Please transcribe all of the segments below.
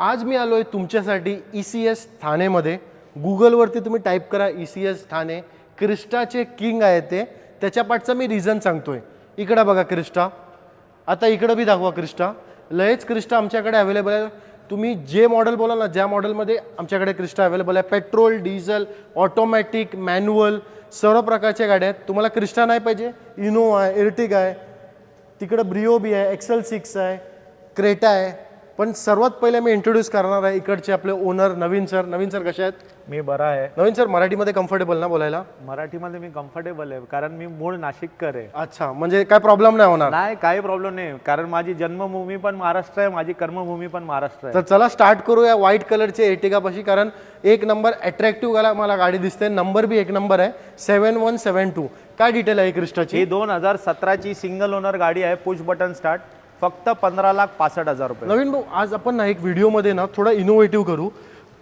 आज मी आलो आहे तुमच्यासाठी ECS ठाणेमध्ये. गुगलवरती तुम्ही टाईप करा ECS ठाणे. क्रिस्टाचे किंग आहे ते, त्याच्या पाठचा मी रिझन सांगतोय. इकडं बघा क्रिस्टा, आता इकडं बी दाखवा क्रिस्टा. लयच क्रिस्टा आमच्याकडे अवेलेबल आहे. तुम्ही जे मॉडेल बोला ना, ज्या मॉडेलमध्ये आमच्याकडे क्रिस्टा अवेलेबल आहे. पेट्रोल, डिझेल, ऑटोमॅटिक, मॅन्युअल सर्व प्रकारच्या गाड्या आहेत. तुम्हाला क्रिस्टा नाही पाहिजे, इनोवा आहे, एर्टिगा आहे, तिकडं ब्रिओ बी आहे, XL6 आहे, क्रेटा आहे. पण सर्वात पहिले मी इंट्रोड्यूस करणार आहे इकडचे आपले ओनर नवीन सर. नवीन सर कसे आहेत? मी बरा आहे. नवीन सर मराठीमध्ये कम्फर्टेबल ना बोलायला? मराठीमध्ये मी कम्फर्टेबल आहे, कारण मी मूळ नाशिककर आहे. अच्छा, म्हणजे काय प्रॉब्लेम नाही होणार? नाही, काही प्रॉब्लेम नाही, कारण माझी जन्मभूमी पण महाराष्ट्र आहे, माझी कर्मभूमी पण महाराष्ट्र आहे. तर चला स्टार्ट करूया व्हाईट कलरचे एर्टिगा पाशी, कारण एक नंबर अट्रॅक्टिव्ह मला गाडी दिसते. नंबर बी एक नंबर आहे, 7172. काय डिटेल आहे क्रिस्टाची? ही 2017ची सिंगल ओनर गाडी आहे, पुश बटन स्टार्ट, फक्त 15,65,000 रुपये. नवीन भाऊ, आज आपण ना एक व्हिडिओमध्ये ना थोडा इनोव्हेटिव्ह करू.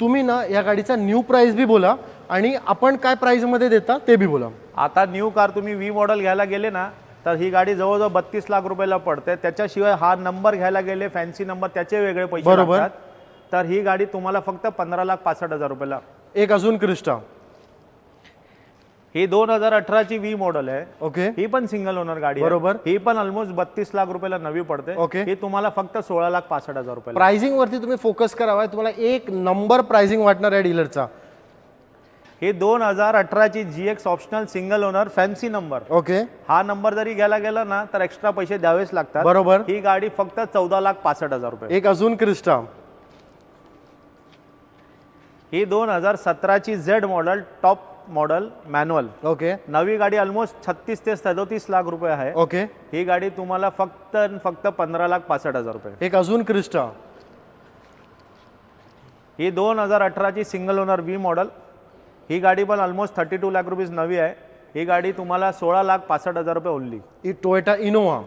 तुम्ही ना या गाडीचा न्यू प्राइस बी बोला आणि आपण काय प्राइसमध्ये देता ते बी बोला. आता न्यू कार तुम्ही V मॉडेल घ्यायला गेले ना, तर ही गाडी जवळजवळ 32 लाख रुपयाला पडते. त्याच्याशिवाय हा नंबर घ्यायला गेले, फॅन्सी नंबर, त्याचे वेगळे पैसे लागतात. तर ही गाडी तुम्हाला फक्त 15,65,000 रुपयाला. एक अजून क्रिस्टा, ही 2018ची V मॉडेल आहे. ओके, ही पण सिंगल ओनर गाडी आहे. बरोबर. ही पण ऑलमोस्ट 32 लाख रुपयाला नवी पडते. ओके. ही तुम्हाला फक्त 16,65,000 रुपयाला. प्राइसिंग वरती तुम्ही फोकस करावा. तुम्हाला एक नंबर प्राइसिंग वाटणार आहे डीलरचा. ही 2018ची GX optional single owner fancy number. Okay, हा नंबर जरी घ्यायला गेला ना, तर एक्स्ट्रा पैसे द्यावेच लागतात. बरोबर. ही गाडी फक्त 14,65,000 रुपये. एक अजून क्रिस्टा, ही 2017ची Z model top model manual. Okay, नवी गाडी ऑलमोस्ट 36 ते 37 लाख रुपये आहे. ओके. ही गाडी तुम्हाला फक्त 15,65,000 रुपये. एक अजून क्रिस्टा, ही 2018ची सिंगल ओनर V मॉडेल. ही गाडी पण ऑलमोस्ट 32 लाख रुपीज नवी आहे. ही गाडी तुम्हाला 16,65,000 रुपये ओनली. ही टोयोटा इनोवा.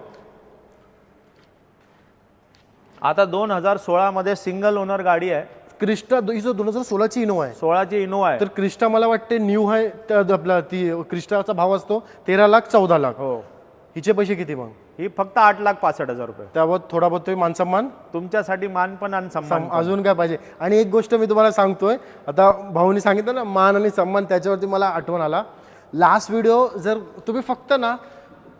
आता 2016 मध्ये सिंगल ओनर गाडी आहे. क्रिस्टा ही 2016ची इनोवा आहे. 16ची इनोवा आहे. तर क्रिस्टा मला वाटते न्यू आहे. आपला ती क्रिस्टाचा भाव असतो 13 लाख 14 लाख. हो, हिचे पैसे किती मग? ही फक्त 8,65,000 रुपये. त्यावर थोडा बहुत तुम्ही मान सन्मान तुमच्यासाठी मान पण आणि सन्मान पण. अजून काय पाहिजे? आणि एक गोष्ट मी तुम्हाला सांगतोय, आता भाऊनी सांगितलं ना मान आणि सन्मान, त्याच्यावरती मला आठवण आला. लास्ट व्हिडिओ जर तुम्ही फक्त ना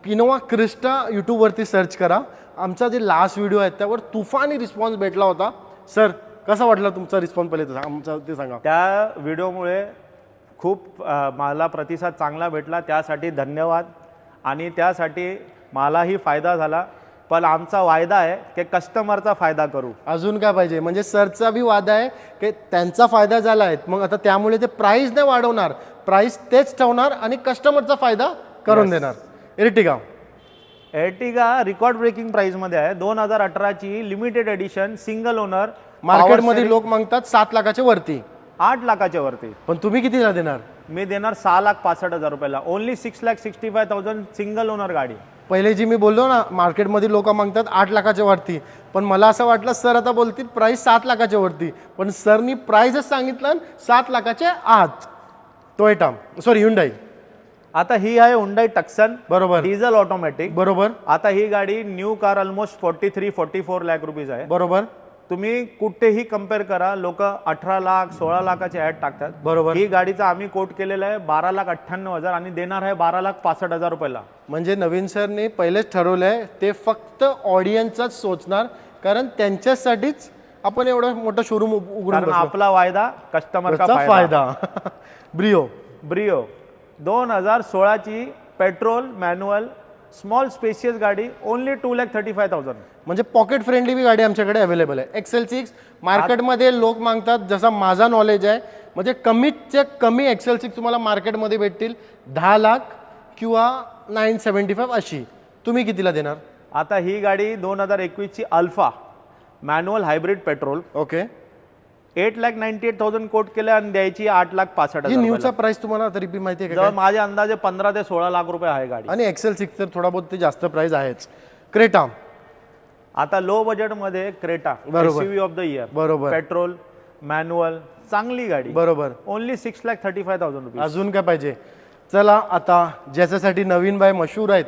इनोवा क्रिस्टा यूट्यूबवरती सर्च करा. आमचा जे लास्ट व्हिडिओ आहे त्यावर तुफानी रिस्पॉन्स भेटला होता. सर कसा वाटला तुमचा रिस्पॉन्स? पहिले आमचा ते सांगा. त्या व्हिडिओमुळे खूप मला प्रतिसाद चांगला भेटला, त्यासाठी धन्यवाद. आणि त्यासाठी मलाही फायदा झाला. पण आमचा वायदा आहे की कस्टमरचा फायदा करू. अजून काय पाहिजे? म्हणजे सरचा बी वादा आहे की त्यांचा फायदा झाला आहे, मग आता त्यामुळे ते प्राइस नाही वाढवणार, प्राइस तेच ठेवणार आणि कस्टमरचा फायदा करून देणार. एर्टिगा, एर्टिगा रेकॉर्ड ब्रेकिंग प्राइसमध्ये आहे. 2018ची लिमिटेड एडिशन सिंगल ओनर. मार्केटमध्ये लोक मागतात 7 लाखाच्या वरती, 8 लाखाच्या वरती. पण तुम्ही कितीला देणार? मी देणार 6,65,000 रुपयाला. ओनली 6,65,000 सिंगल ओनर गाडी. पहिले जी मी बोललो ना, मार्केटमध्ये लोक मागतात 8 लाखाच्या वरती, पण मला असं वाटलं सर आता बोलतील प्राइस 7 लाखाच्या वरती, पण सरनी प्राइसच सांगितलं 7 लाखाच्या आत. Toyota Hyundai. आता ही आहे हुंडाई टक्सन, बरोबर, डिझेल ऑटोमॅटिक. बरोबर. आता ही गाडी new car almost 43-44 lakh rupees आहे. बरोबर. तुम्ही कुठेही कम्पेअर करा, लोक 18 लाख 16 लाखाचे ऍड टाकतात. बरोबर. ही गाडीचा आम्ही कोट केलेला आहे 12,98,000 आणि देणार आहे 12,65,000 रुपयाला. म्हणजे नवीन सरने पहिलेच ठरवलंय ते फक्त ऑडियन्सचाच सोचणार, कारण त्यांच्यासाठीच आपण एवढं मोठं शोरूम उघडून कारण आपला वायदा कस्टमरचा फायदा. ब्रिओ, ब्रिओ 2016ची पेट्रोल मॅन्युअल स्मॉल स्पेशियस गाडी, ओनली 2,35,000. म्हणजे पॉकेट फ्रेंडली बी गाडी आमच्याकडे अवेलेबल आहे. XL6 मार्केटमध्ये लोक मागतात, जसा माझा नॉलेज आहे, म्हणजे कमीतच्या कमी XL6 तुम्हाला मार्केटमध्ये भेटतील 10 लाख किंवा 975 अशी. तुम्ही कितीला देणार? आता ही गाडी 2021ची Alpha manual hybrid petrol. Okay, 8,98,000 quote केलं आणि द्यायची 8,65,000. न्यूचा प्राइस तुम्हाला तरी बी माहिती आहे जवळ का? माझ्या अंदाजे 15 ते 16 लाख रुपये आहे गाडी. आणि XL6 तर थोडा बहुत ते जास्त प्राइस आहेच. क्रेटा, आता लो बजेट मध्ये Creta SUV of the year. बरोबर. पेट्रोल मॅन्युअल चांगली गाडी. बरोबर. ओनली 6,35,000 रुपये. अजून काय पाहिजे? चला आता ज्याच्यासाठी नवीन बाय मशहूर आहेत,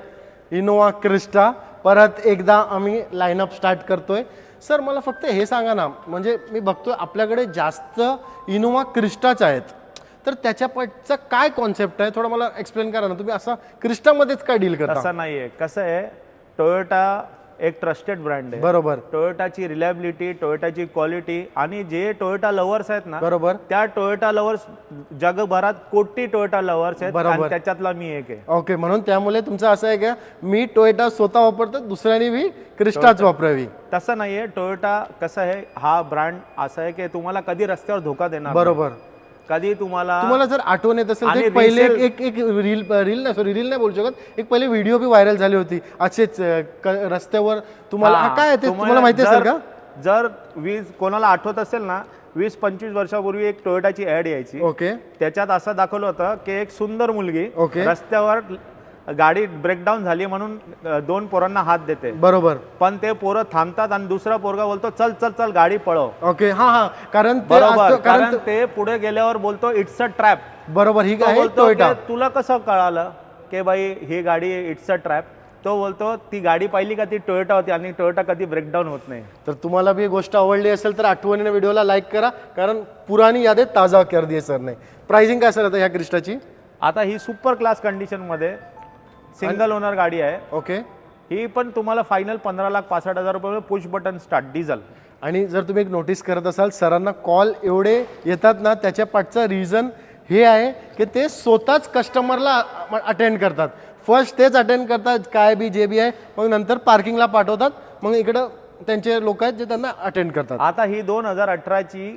इनोवा क्रिस्टा परत एकदा आम्ही लाईनअप स्टार्ट करतोय. सर मला फक्त हे सांगा ना, म्हणजे मी बघतोय आपल्याकडे जास्त इनोवा क्रिस्टाच आहेत, तर त्याच्या पटचा काय कॉन्सेप्ट आहे थोडं मला एक्सप्लेन करा ना. तुम्ही असा क्रिस्टामध्येच काय डील करता? तसं नाहीये. कसं आहे, टोयोटा एक ट्रस्टेड ब्रँड आहे. बरोबर टोयोटाची रिलायबिलिटी, टोयोटाची क्वालिटी, आणि जे टोयोटा लव्हर्स आहेत ना, बरोबर त्या टोयोटा लव्हर्स जगभरात कोटी टोयोटा लव्हर्स आहेत, बरोबर. आणि त्याच्यातला मी एक आहे. ओके. म्हणून त्यामुळे तुमचं असं आहे का मी टोयोटा स्वतः वापरतो, दुसऱ्याने मी क्रिस्टाच वापरावी? तसं नाहीये. टोयोटा कसं आहे, हा ब्रँड असा आहे की तुम्हाला कधी रस्त्यावर धोका देणार नाही. बरोबर. कधी तुम्हाला तुम्हाला जर आठवण येत असेल आणि तर पहिले resale- एक एक रील नाही बोलू शकत, एक पहिले व्हिडिओ बी व्हायरल झाली होती असेच रस्त्यावर तुम्हाला हा, काय आहे ते तुम्हाला माहिती असेल का? जर कोणाला आठवत असेल ना, 20-25 वर्षापूर्वी एक टोयोटाची ऍड यायची. ओके. त्याच्यात असं दाखवलं होतं की एक सुंदर मुलगी ओके. रस्त्यावर गाडी ब्रेकडाऊन झाली म्हणून 2 पोरांना हात देते, बरोबर. पण ते पोरं थांबतात आणि दुसरा पोरगा बोलतो चल चल चल गाडी पळव. ओके. हा हा, कारण ते बरोबर, असतं- कारण कारण ते पुढे गेल्यावर बोलतो इट्स अ ट्रॅप. बरोबर ही तो आहे बोलतो टोयोटा. की तुला कसं कळालं की बाई ही गाडी इट्स अ ट्रॅप? तो बोलतो ती गाडी पाहिली का, ती टोयोटा होती आणि टोयोटा कधी ब्रेकडाऊन होत नाही. तर तुम्हाला बी गोष्ट आवडली असेल तर आठवणीने व्हिडिओला लाईक करा, कारण पुराणी यादी ताजा कर दिए सर ने. प्राइसिंग काय सर आता ह्या क्रिस्टाची? आता ही सुपर क्लास कंडिशन मध्ये सिंगल ओनर गाडी आहे. ओके. ही पण तुम्हाला फायनल 15,65,000 रुपये पुश बटन स्टार्ट डिझेल. आणि जर तुम्ही एक नोटीस करत असाल, सरांना कॉल एवढे येतात ना, त्याच्या पाठचा रिझन हे आहे की ते स्वतःच कस्टमरला अटेंड करतात. फर्स्ट तेच अटेंड करतात काय बी जे बी आहे, मग नंतर पार्किंगला पाठवतात, मग इकडं त्यांचे लोक आहेत जे त्यांना अटेंड करतात. आता ही 2018ची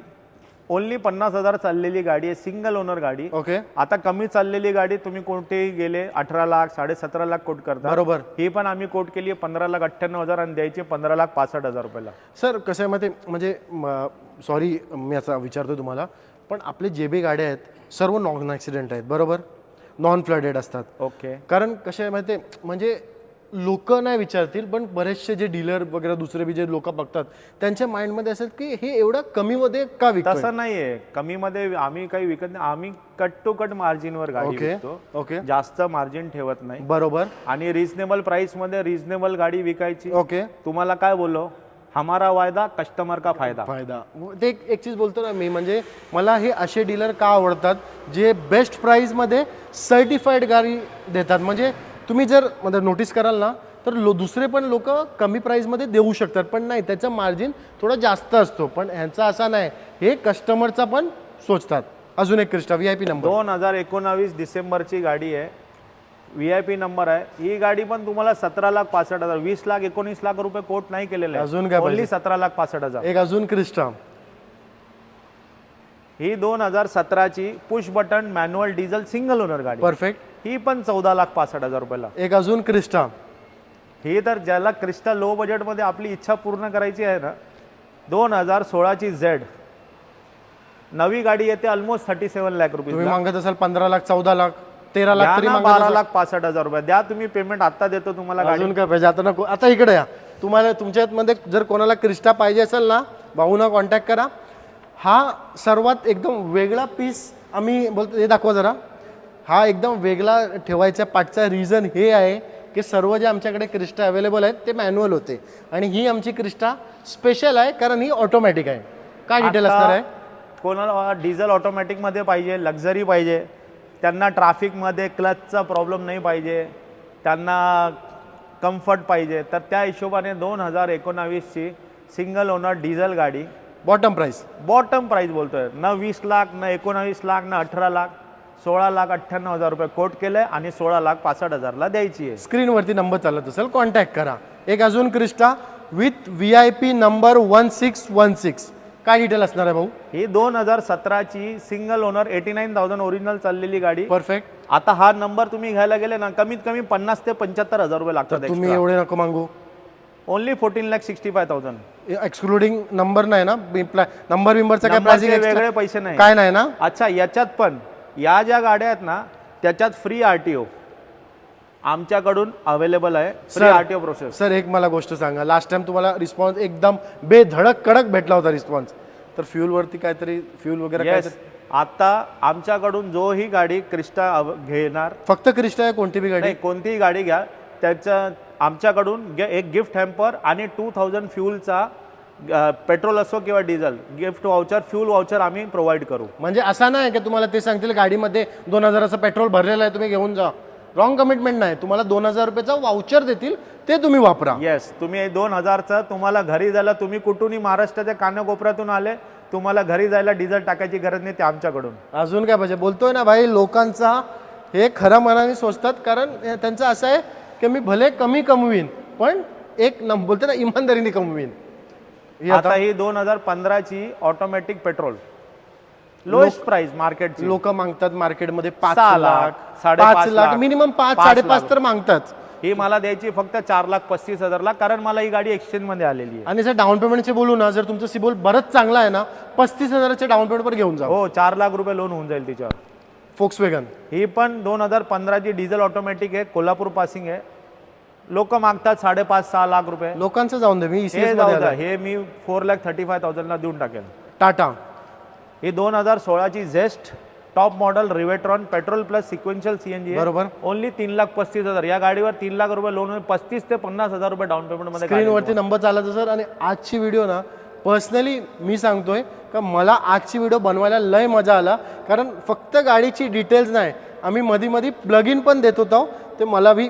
ओनली 50,000 चाललेली गाडी आहे, सिंगल ओनर गाडी. ओके. आता कमी चाललेली गाडी तुम्ही कोणतेही गेले 18 लाख 17.5 लाख कोट करता. बरोबर. ही पण आम्ही कोट केली आहे 15,98,000 आणि द्यायची 15,65,000 रुपयाला. सर कसं आहे माहिती आहे, म्हणजे सॉरी मी असा विचारतो तुम्हाला, पण आपले जे बी गाड्या आहेत सर्व नॉन ॲक्सिडेंट आहेत, बरोबर, नॉन फ्लडेड असतात. ओके. कारण कसं आहे माहिती आहे, म्हणजे लोक नाही विचारतील, पण बरेचसे जे डीलर वगैरे दुसरे बी जे लोक बघतात त्यांच्या माइंडमध्ये असेल की हे एवढं कमीमध्ये का विकतो. तसं नाहीये. कमीमध्ये आम्ही काही विकत नाही, आम्ही कट टू कट मार्जिनवर गाडी ओके. विकतो. ओके. जास्त मार्जिन ठेवत नाही बरोबर. आणि रिझनेबल प्राइस मध्ये रिझनेबल गाडी विकायची. ओके. तुम्हाला काय बोललो, हमारा वायदा कस्टमर का फायदा. फायदा ते एक चीज बोलतो ना मी, म्हणजे मला हे असे डीलर का आवडतात जे बेस्ट प्राईजमध्ये सर्टिफाईड गाडी देतात. म्हणजे तुम्ही जर म्हणजे नोटीस कराल ना, तर दुसरे पण लोक कमी प्राईजमध्ये देऊ शकतात, पण नाही त्याचं मार्जिन थोडं जास्त असतो, पण ह्यांचा असा नाही, हे कस्टमरचा पण सोचतात. अजून एक क्रिस्टा VIP नंबर 2019 डिसेंबरची गाडी आहे, VIP नंबर आहे. ही गाडी पण तुम्हाला 17,65,000, 20 लाख 19 लाख रुपये कोट नाही केलेले, अजून काय ओनली 17,65,000. एक अजून क्रिस्टा. ही 2017ची push button manual diesel single owner गाडी. परफेक्ट. ही पण 14,65,000 रुपयाला. एक अजून क्रिस्टा. ही तर ज्याला क्रिस्टा लो बजेटमध्ये आपली इच्छा पूर्ण करायची आहे ना, 2016ची Z नवी गाडी येते ऑलमोस्ट 37 लाख रुपये. तुम्ही मागत असाल 15 लाख 14 लाख 13 लाख तरी 12,65,000 रुपये द्या तुम्ही. पेमेंट आता देतो तुम्हाला गाडी. अजून काय पाहिजे आता नको. आता इकडे या, तुम्हाला तुमच्यामध्ये जर कोणाला क्रिस्टा पाहिजे असेल ना, भाऊना कॉन्टॅक्ट करा. हा सर्वात एकदम वेगळा पीस आम्ही बोलतो, हे दाखवा जरा. हा एकदम वेगळा ठेवायच्या पाठचा रिझन हे आहे की सर्व जे आमच्याकडे क्रिस्टा अवेलेबल आहेत ते मॅन्युअल होते, आणि ही आमची क्रिस्टा स्पेशल आहे कारण ही ऑटोमॅटिक आहे. काय डिटेल असणार आहे? कोणाला डिझेल ऑटोमॅटिकमध्ये पाहिजे, लक्झरी पाहिजे, त्यांना ट्रॅफिकमध्ये क्लचचा प्रॉब्लेम नाही पाहिजे, त्यांना कम्फर्ट पाहिजे, तर त्या हिशोबाने 2019ची सिंगल ओनर डिझेल गाडी बॉटम प्राइस. बॉटम प्राइस बोलतोय ना, 20 लाख ना 19 लाख ना 18 लाख, 16,98,000 रुपये कोट केलंय आणि 16,65,000ला द्यायची आहे. स्क्रीनवरती नंबर चालत असेल, कॉन्टॅक्ट करा. एक अजून क्रिस्टा विथ VIP नंबर 1616. काय डिटेल असणार आहे भाऊ? ही 2017ची सिंगल ओनर 89,000 ओरिजिनल चाललेली गाडी. परफेक्ट. आता हा नंबर तुम्ही घ्यायला गेले ना, कमीत कमी 50 ते 75,000 रुपये लागतात. तुम्ही एवढे नको मागू. ओनली 14,65,000. एक्सक्लुडिंग नंबर नाही ना, नंबर बिंबरचा काय नंबरचे प्राइसिंग वेगळे पैसे नाही. काय नाही ना? अच्छा, याच्यात पण या ज्या गाड्या आहेत ना, त्याच्यात फ्री RTO आमच्याकडून अवेलेबल आहे. Free RTO process. सर एक मला गोष्ट सांगा, लास्ट टाइम तुम्हाला रिस्पॉन्स एकदम बेधडक कडक भेटला होता रिस्पॉन्स, तर फ्यूलवरती काहीतरी फ्यूल वगैरे काय? आता आमच्याकडून जो ही गाडी क्रिस्टा घेणार, फक्त क्रिस्टा आहे कोणती बी गाडी? नाही कोणतीही गाडी घ्या, त्याच्या आमच्याकडून एक गिफ्ट हॅम्पर आणि 2000 फ्यूलचा पेट्रोल असो किंवा diesel gift voucher fuel voucher आम्ही प्रोव्हाइड करू. म्हणजे असं नाही की तुम्हाला ते सांगतील गाडीमध्ये 2000चं पेट्रोल भरलेलं आहे तुम्ही घेऊन जा. रॉंग कमिटमेंट नाही, तुम्हाला 2000 रुपयाचा वाउचर देतील ते तुम्ही वापरा. येस, तुम्ही 2000चं तुम्हाला घरी जायला, तुम्ही कुठूनही महाराष्ट्राच्या कानाकोपऱ्यातून आले, तुम्हाला घरी जायला डिझेल टाकायची गरज नाही, ते आमच्याकडून. अजून काय पाहिजे? बोलतोय ना भाई, लोकांचा हे खऱ्या मनाने सोचतात, कारण त्यांचं असं आहे की मी भले कमी कमवीन पण एक बोलतो ना इमानदारीने कमवीन. आता ही 2015ची ऑटोमॅटिक पेट्रोल लोएस्ट प्राइस मार्केटची. लोक मागतात मार्केटमध्ये 5 6 लाख लाख, 5.5 5.5 लाख, लाख, मिनिमम 5 5 5.5 तर मागतात. ही मला द्यायची फक्त 4,35,000 कारण मला ही गाडी एक्सचेंज मध्ये आलेली आहे. आणि जर डाऊन पेमेंटचे बोलू ना, जर तुमचं सिबिल बरंच चांगला आहे ना, 35,000च्या डाऊन पेमेंटवर घेऊन जा. हो, 4 लाख रुपये लोन होऊन जाईल तिच्यावर. फोक्सवॅगन ही पण 2015ची डिझेल ऑटोमॅटिक आहे, कोल्हापूर पासिंग आहे. लोक मागतात 5.5-6 लाख रुपये. लोकांचं जाऊन दे, मी हे ECS जाऊ मध्ये द्या, आलोय. हे मी 4,35,000 ला देऊन टाकेल. टाटा ही 2016ची Zest top model Revotron petrol plus sequential CNG आहे. बरोबर. ओनली 3,35,000. या गाडीवर 3 लाख रुपये लोन, 35 ते 50,000 रुपये डाऊन पेमेंट मध्ये. स्क्रीनवरती नंबर चालायचा सर. आणि आजची व्हिडिओ ना, पर्सनली मी सांगतोय का मला आजची व्हिडिओ बनवायला लय मजा आला, कारण फक्त गाडीची डिटेल्स नाही, आम्ही मध्ये मध्ये प्लग इन पण देत होतो, ते मला भी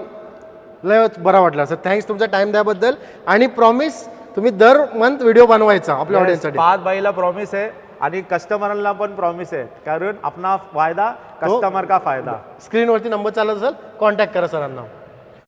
लय बरा वाटला. सर थँक्स तुमचा टाइम द्याबद्दल. आणि प्रॉमिस तुम्ही दर मंथ व्हिडिओ बनवायचा आपल्या ऑडियन्ससाठी. पाच बाईला प्रॉमिस आहे आणि कस्टमरला पण प्रॉमिस आहे, कारण अपना फायदा कस्टमर का फायदा. स्क्रीनवरती नंबर चालत असेल, कॉन्टॅक्ट करा सरांना.